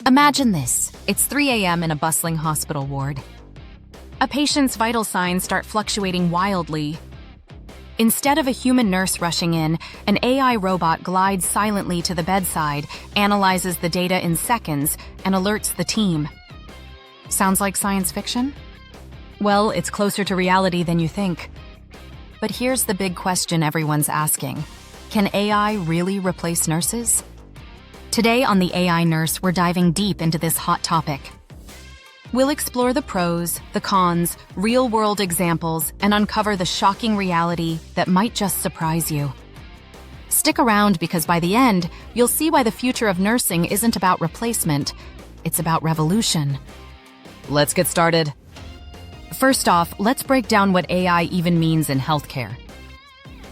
Imagine this. It's 3 a.m. in a bustling hospital ward. A patient's vital signs start fluctuating wildly. Instead of a human nurse rushing in, an AI robot glides silently to the bedside, analyzes the data in seconds, and alerts the team. Sounds like science fiction? Well, it's closer to reality than you think. But here's the big question everyone's asking. Can AI really replace nurses? Today on The AI Nurse, we're diving deep into this hot topic. We'll explore the pros, the cons, real-world examples, and uncover the shocking reality that might just surprise you. Stick around because by the end, you'll see why the future of nursing isn't about replacement, it's about revolution. Let's get started. First off, let's break down what AI even means in healthcare.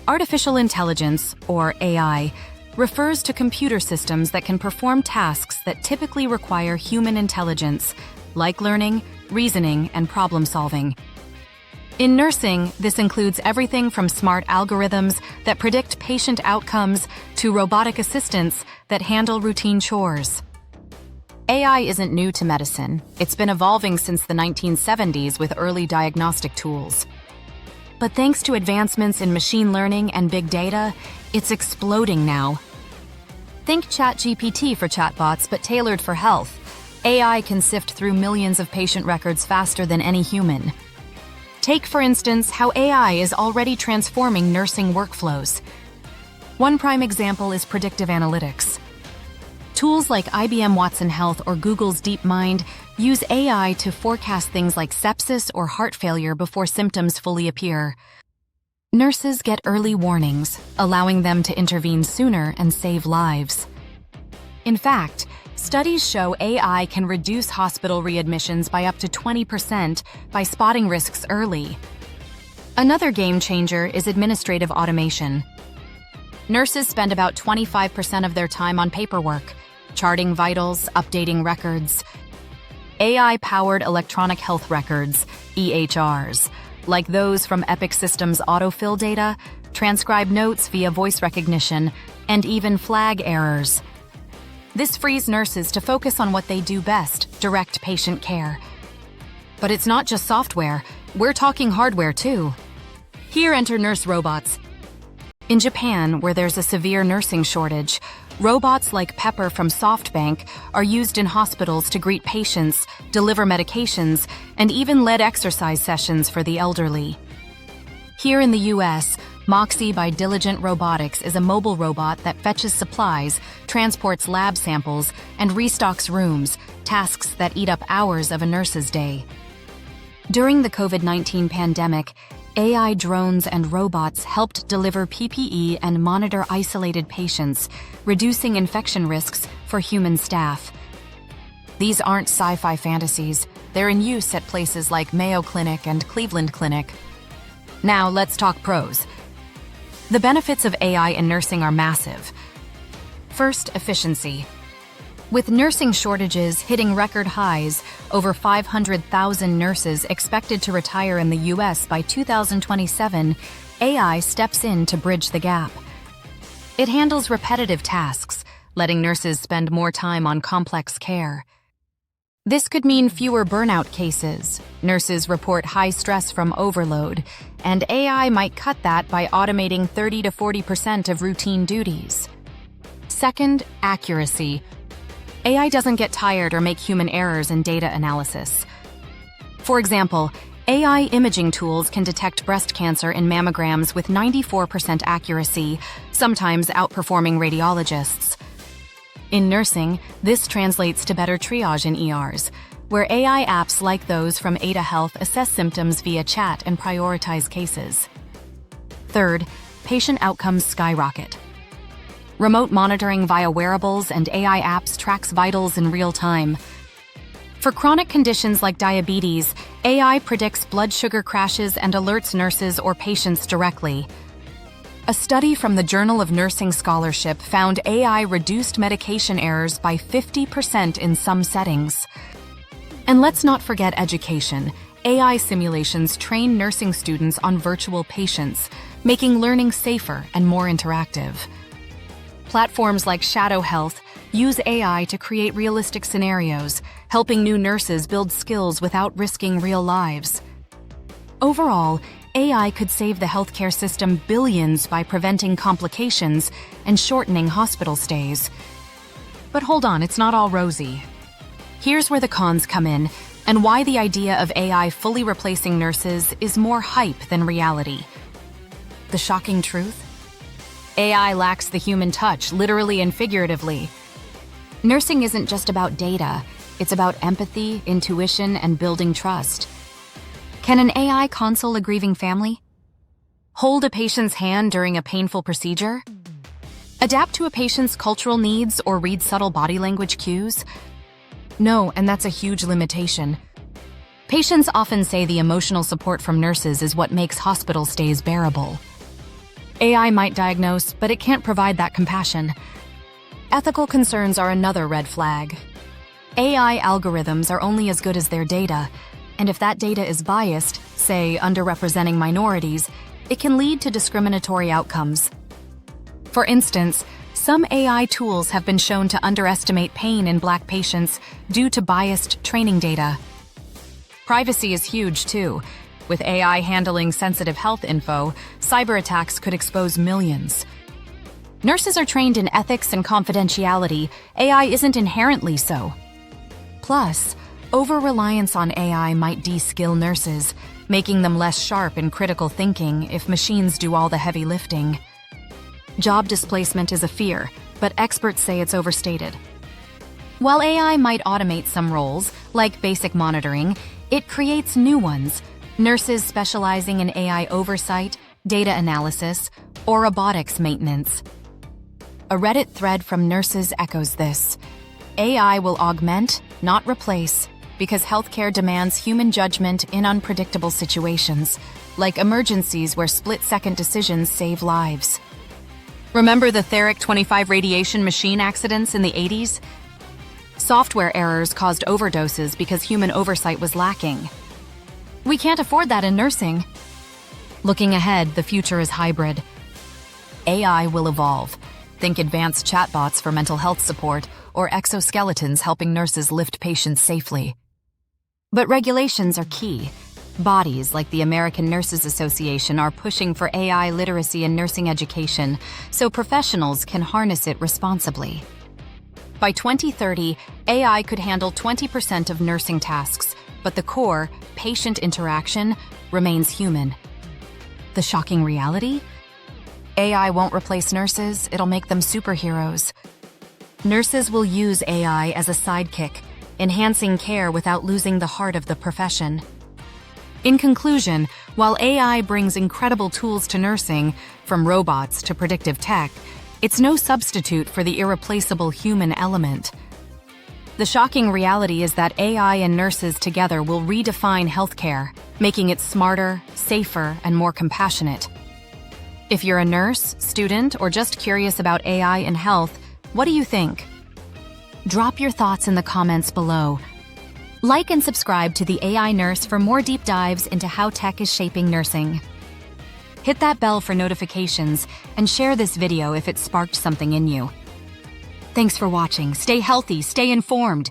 Artificial intelligence, or AI, refers to computer systems that can perform tasks that typically require human intelligence, like learning, reasoning, and problem-solving. In nursing, this includes everything from smart algorithms that predict patient outcomes to robotic assistants that handle routine chores. AI isn't new to medicine. It's been evolving since the 1970s with early diagnostic tools. But thanks to advancements in machine learning and big data, it's exploding now. Think ChatGPT for chatbots, but tailored for health. AI can sift through millions of patient records faster than any human. Take, for instance, how AI is already transforming nursing workflows. One prime example is predictive analytics. Tools like IBM Watson Health or Google's DeepMind use AI to forecast things like sepsis or heart failure before symptoms fully appear. Nurses get early warnings, allowing them to intervene sooner and save lives. In fact, studies show AI can reduce hospital readmissions by up to 20% by spotting risks early. Another game changer is administrative automation. Nurses spend about 25% of their time on paperwork, charting vitals, updating records. AI-powered electronic health records, EHRs, like those from Epic Systems autofill data, transcribe notes via voice recognition, and even flag errors. This frees nurses to focus on what they do best, direct patient care. But it's not just software, we're talking hardware too. Here enter nurse robots. In Japan, where there's a severe nursing shortage, robots like Pepper from SoftBank are used in hospitals to greet patients, deliver medications, and even lead exercise sessions for the elderly. Here in the US, Moxie by Diligent Robotics is a mobile robot that fetches supplies, transports lab samples, and restocks rooms, tasks that eat up hours of a nurse's day. During the COVID-19 pandemic, AI drones and robots helped deliver PPE and monitor isolated patients, reducing infection risks for human staff. These aren't sci-fi fantasies. They're in use at places like Mayo Clinic and Cleveland Clinic. Now let's talk pros. The benefits of AI in nursing are massive. First, efficiency. With nursing shortages hitting record highs, over 500,000 nurses expected to retire in the US by 2027, AI steps in to bridge the gap. It handles repetitive tasks, letting nurses spend more time on complex care. This could mean fewer burnout cases. Nurses report high stress from overload, and AI might cut that by automating 30 to 40% of routine duties. Second, accuracy. AI doesn't get tired or make human errors in data analysis. For example, AI imaging tools can detect breast cancer in mammograms with 94% accuracy, sometimes outperforming radiologists. In nursing, this translates to better triage in ERs, where AI apps like those from Ada Health assess symptoms via chat and prioritize cases. Third, patient outcomes skyrocket. Remote monitoring via wearables and AI apps tracks vitals in real time. For chronic conditions like diabetes, AI predicts blood sugar crashes and alerts nurses or patients directly. A study from the Journal of Nursing Scholarship found AI reduced medication errors by 50% in some settings. And let's not forget education. AI simulations train nursing students on virtual patients, making learning safer and more interactive. Platforms like Shadow Health use AI to create realistic scenarios, helping new nurses build skills without risking real lives. Overall, AI could save the healthcare system billions by preventing complications and shortening hospital stays. But hold on, it's not all rosy. Here's where the cons come in, and why the idea of AI fully replacing nurses is more hype than reality. The shocking truth? AI lacks the human touch, literally and figuratively. Nursing isn't just about data, it's about empathy, intuition, and building trust. Can an AI console a grieving family? Hold a patient's hand during a painful procedure? Adapt to a patient's cultural needs or read subtle body language cues? No, and that's a huge limitation. Patients often say the emotional support from nurses is what makes hospital stays bearable. AI might diagnose, but it can't provide that compassion. Ethical concerns are another red flag. AI algorithms are only as good as their data, and if that data is biased, say underrepresenting minorities, it can lead to discriminatory outcomes. For instance, some AI tools have been shown to underestimate pain in Black patients due to biased training data. Privacy is huge, too. With AI handling sensitive health info, cyber attacks could expose millions. Nurses are trained in ethics and confidentiality. AI isn't inherently so. Plus, over-reliance on AI might de-skill nurses, making them less sharp in critical thinking if machines do all the heavy lifting. Job displacement is a fear, but experts say it's overstated. While AI might automate some roles, like basic monitoring, it creates new ones, nurses specializing in AI oversight, data analysis, or robotics maintenance. A Reddit thread from nurses echoes this. AI will augment, not replace, because healthcare demands human judgment in unpredictable situations, like emergencies where split-second decisions save lives. Remember the Theric 25 radiation machine accidents in the 80s? Software errors caused overdoses because human oversight was lacking. We can't afford that in nursing. Looking ahead, the future is hybrid. AI will evolve. Think advanced chatbots for mental health support or exoskeletons helping nurses lift patients safely. But regulations are key. Bodies like the American Nurses Association are pushing for AI literacy in nursing education so professionals can harness it responsibly. By 2030, AI could handle 20% of nursing tasks, but the core, patient interaction, remains human. The shocking reality? AI won't replace nurses, it'll make them superheroes. Nurses will use AI as a sidekick, enhancing care without losing the heart of the profession. In conclusion, while AI brings incredible tools to nursing, from robots to predictive tech, it's no substitute for the irreplaceable human element. The shocking reality is that AI and nurses together will redefine healthcare, making it smarter, safer, and more compassionate. If you're a nurse, student, or just curious about AI in health, what do you think? Drop your thoughts in the comments below. Like and subscribe to the AI Nurse for more deep dives into how tech is shaping nursing. Hit that bell for notifications and share this video if it sparked something in you. Thanks for watching. Stay healthy, stay informed.